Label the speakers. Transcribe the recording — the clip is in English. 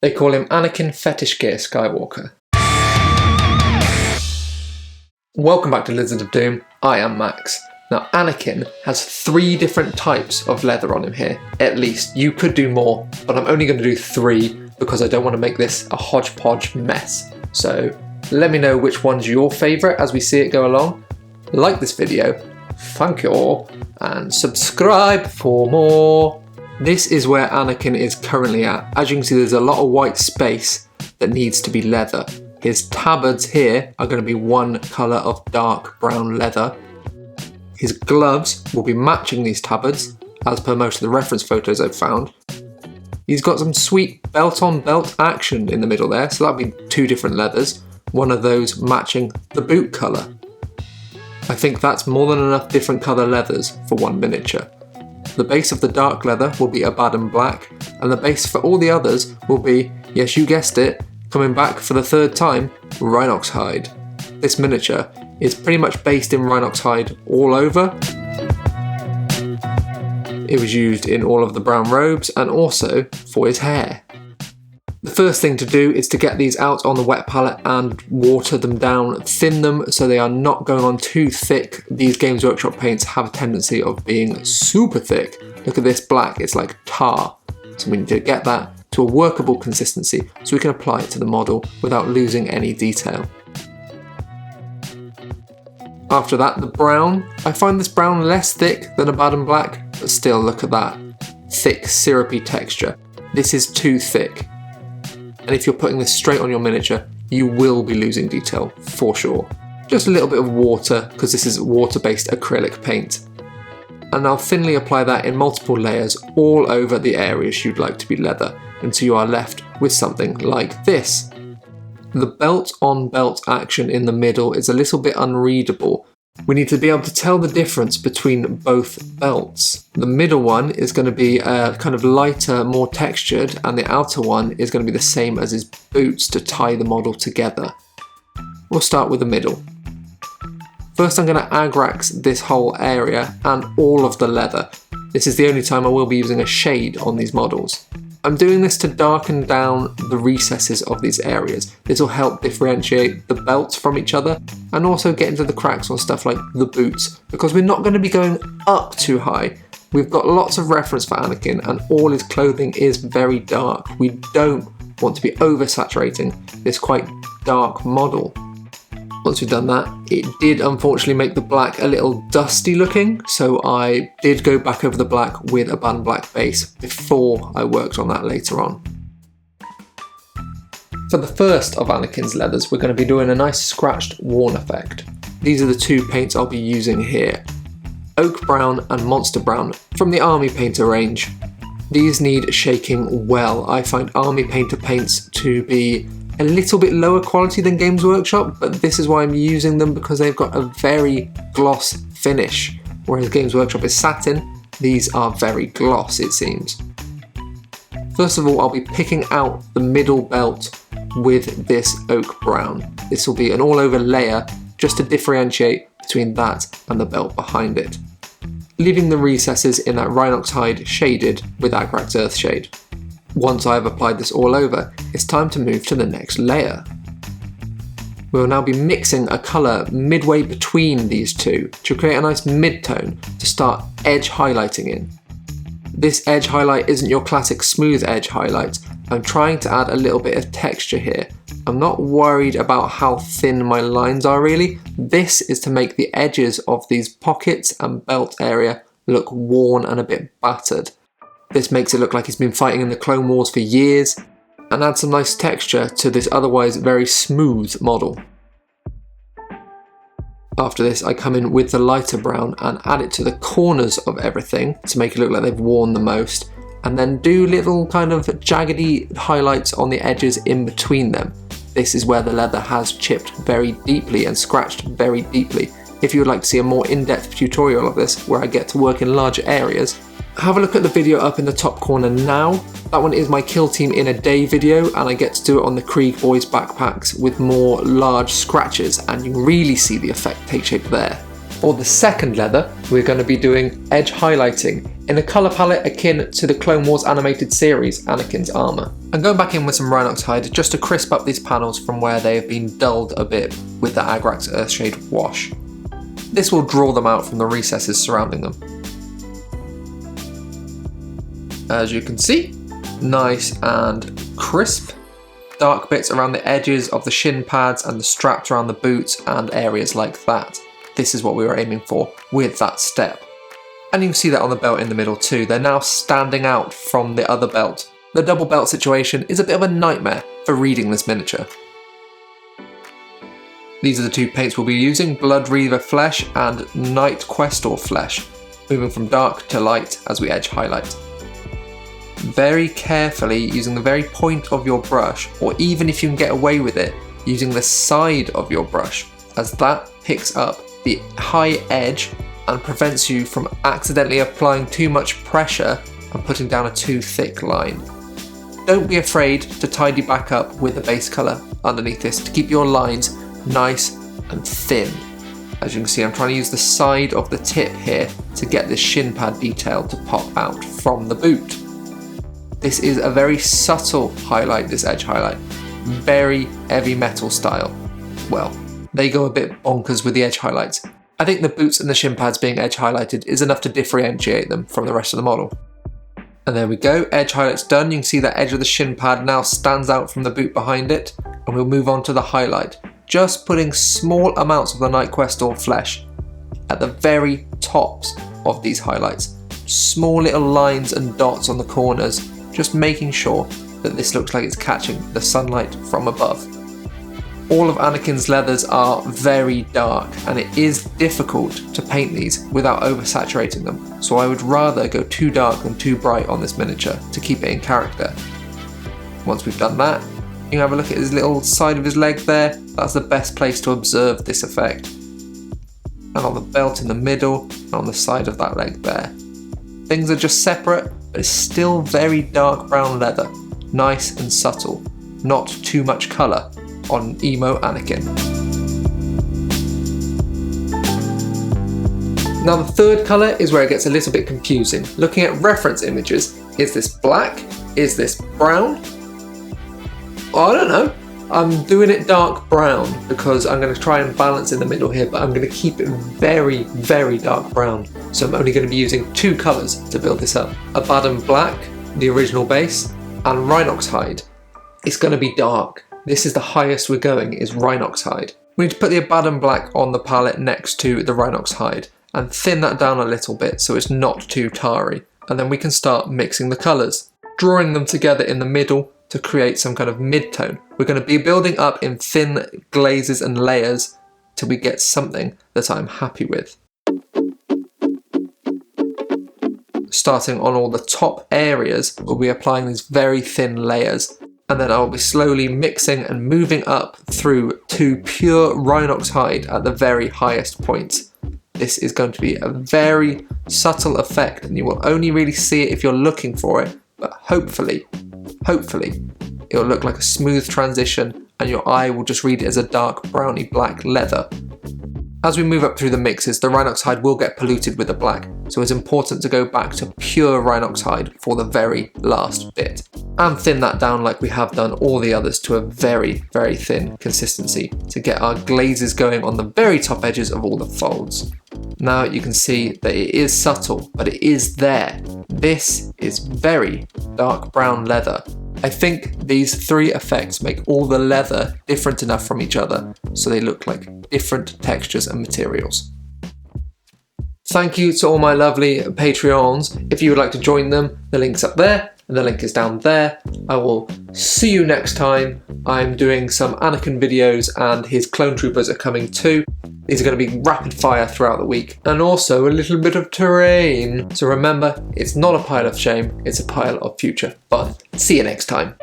Speaker 1: They call him Anakin Fetish Gear Skywalker. Welcome back to Lizard of Doom, I am Max. Now Anakin has 3 different types of leather on him here, at least. You could do more, but I'm only going to do 3 because I don't want to make this a hodgepodge mess. So let me know which one's your favourite as we see it go along. Like this video, thank you all, and subscribe for more. This is where Anakin is currently at. As you can see, there's a lot of white space that needs to be leather. His tabards here are going to be one colour of dark brown leather. His gloves will be matching these tabards, as per most of the reference photos I've found. He's got some sweet belt-on-belt action in the middle there, so that'll be 2 different leathers, one of those matching the boot colour. I think that's more than enough different colour leathers for one miniature. The base of the dark leather will be Abaddon black, and the base for all the others will be, yes you guessed it, coming back for the 3rd time, Rhinox hide. This miniature is pretty much based in Rhinox hide all over. It was used in all of the brown robes and also for his hair. The first thing to do is to get these out on the wet palette and water them down, thin them so they are not going on too thick. These Games Workshop paints have a tendency of being super thick. Look at this black, it's like tar. So we need to get that to a workable consistency so we can apply it to the model without losing any detail. After that, the brown. I find this brown less thick than Abaddon black, but still look at that thick syrupy texture. This is too thick. And if you're putting this straight on your miniature, you will be losing detail for sure. Just a little bit of water, because this is water-based acrylic paint. And I'll thinly apply that in multiple layers all over the areas you'd like to be leather, until you are left with something like this. The belt-on-belt action in the middle is a little bit unreadable. We need to be able to tell the difference between both belts. The middle one is going to be kind of lighter, more textured, and the outer one is going to be the same as his boots to tie the model together. We'll start with the middle. First I'm going to agrax this whole area and all of the leather. This is the only time I will be using a shade on these models. I'm doing this to darken down the recesses of these areas. This will help differentiate the belts from each other and also get into the cracks on stuff like the boots, because we're not going to be going up too high. We've got lots of reference for Anakin and all his clothing is very dark. We don't want to be oversaturating this quite dark model. Once we've done that, it did unfortunately make the black a little dusty looking, so I did go back over the black with a Abaddon black base before I worked on that later on. For the first of Anakin's leathers, we're going to be doing a nice scratched worn effect. These are the 2 paints I'll be using here. Oak Brown and Monster Brown from the Army Painter range. These need shaking well. I find Army Painter paints to be a little bit lower quality than Games Workshop, but this is why I'm using them, because they've got a very gloss finish. Whereas Games Workshop is satin, these are very gloss it seems. First of all, I'll be picking out the middle belt with this oak brown. This will be an all over layer just to differentiate between that and the belt behind it. Leaving the recesses in that Rhinox hide shaded with Agrax Earthshade. Once I have applied this all over, it's time to move to the next layer. We will now be mixing a colour midway between these 2 to create a nice mid-tone to start edge highlighting in. This edge highlight isn't your classic smooth edge highlight. I'm trying to add a little bit of texture here. I'm not worried about how thin my lines are really. This is to make the edges of these pockets and belt area look worn and a bit battered. This makes it look like he's been fighting in the Clone Wars for years, and adds some nice texture to this otherwise very smooth model. After this, I come in with the lighter brown and add it to the corners of everything to make it look like they've worn the most, and then do little kind of jaggedy highlights on the edges in between them. This is where the leather has chipped very deeply and scratched very deeply. If you would like to see a more in-depth tutorial of this, where I get to work in larger areas, have a look at the video up in the top corner now. That one is my Kill Team in a Day video, and I get to do it on the Krieg Boys backpacks with more large scratches, and you really see the effect take shape there. For the second leather, we're going to be doing edge highlighting in a colour palette akin to the Clone Wars animated series Anakin's armour. I'm going back in with some Rhinox hide just to crisp up these panels from where they have been dulled a bit with the Agrax Earthshade wash. This will draw them out from the recesses surrounding them. As you can see, nice and crisp. Dark bits around the edges of the shin pads and the straps around the boots and areas like that. This is what we were aiming for with that step. And you can see that on the belt in the middle too. They're now standing out from the other belt. The double belt situation is a bit of a nightmare for reading this miniature. These are the two paints we'll be using, Blood Reaver Flesh and Night Questor Flesh, moving from dark to light as we edge highlight. Very carefully, using the very point of your brush, or even if you can get away with it, using the side of your brush, as that picks up the high edge and prevents you from accidentally applying too much pressure and putting down a too thick line. Don't be afraid to tidy back up with the base colour underneath this to keep your lines nice and thin. As you can see, I'm trying to use the side of the tip here to get this shin pad detail to pop out from the boot. This is a very subtle highlight, this edge highlight. Very heavy metal style. Well, they go a bit bonkers with the edge highlights. I think the boots and the shin pads being edge highlighted is enough to differentiate them from the rest of the model. And there we go, edge highlights done. You can see that edge of the shin pad now stands out from the boot behind it. And we'll move on to the highlight. Just putting small amounts of the Night Questor Flesh at the very tops of these highlights. Small little lines and dots on the corners. Just making sure that this looks like it's catching the sunlight from above. All of Anakin's leathers are very dark and it is difficult to paint these without oversaturating them, so I would rather go too dark than too bright on this miniature to keep it in character. Once we've done that, you can have a look at his little side of his leg there. That's the best place to observe this effect. And on the belt in the middle and on the side of that leg there. Things are just separate, but it's still very dark brown leather, nice and subtle, not too much colour on emo Anakin. Now the third colour is where it gets a little bit confusing. Looking at reference images, is this black? Is this brown? I don't know. I'm doing it dark brown because I'm going to try and balance in the middle here, but I'm going to keep it very, very dark brown. So I'm only going to be using two colours to build this up. Abaddon Black, the original base, and Rhinox Hide. It's going to be dark. This is the highest we're going, is Rhinox Hide. We need to put the Abaddon Black on the palette next to the Rhinox Hide and thin that down a little bit so it's not too tarry. And then we can start mixing the colours, drawing them together in the middle to create some kind of mid-tone. We're going to be building up in thin glazes and layers till we get something that I'm happy with. Starting on all the top areas, we'll be applying these very thin layers, and then I'll be slowly mixing and moving up through to pure Rhinox Hide at the very highest points. This is going to be a very subtle effect, and you will only really see it if you're looking for it, but hopefully it'll look like a smooth transition and your eye will just read it as a dark browny black leather. As we move up through the mixes, the Rhinox Hide will get polluted with the black, so it's important to go back to pure Rhinox Hide for the very last bit. And thin that down like we have done all the others to a very, very thin consistency to get our glazes going on the very top edges of all the folds. Now you can see that it is subtle, but it is there. This is very dark brown leather. I think these three effects make all the leather different enough from each other so they look like different textures and materials. Thank you to all my lovely Patreons. If you would like to join them, the link's up there and the link is down there. I will see you next time. I'm doing some Anakin videos and his clone troopers are coming too. These are going to be rapid fire throughout the week, and also a little bit of terrain. So remember, it's not a pile of shame, it's a pile of future fun. See you next time.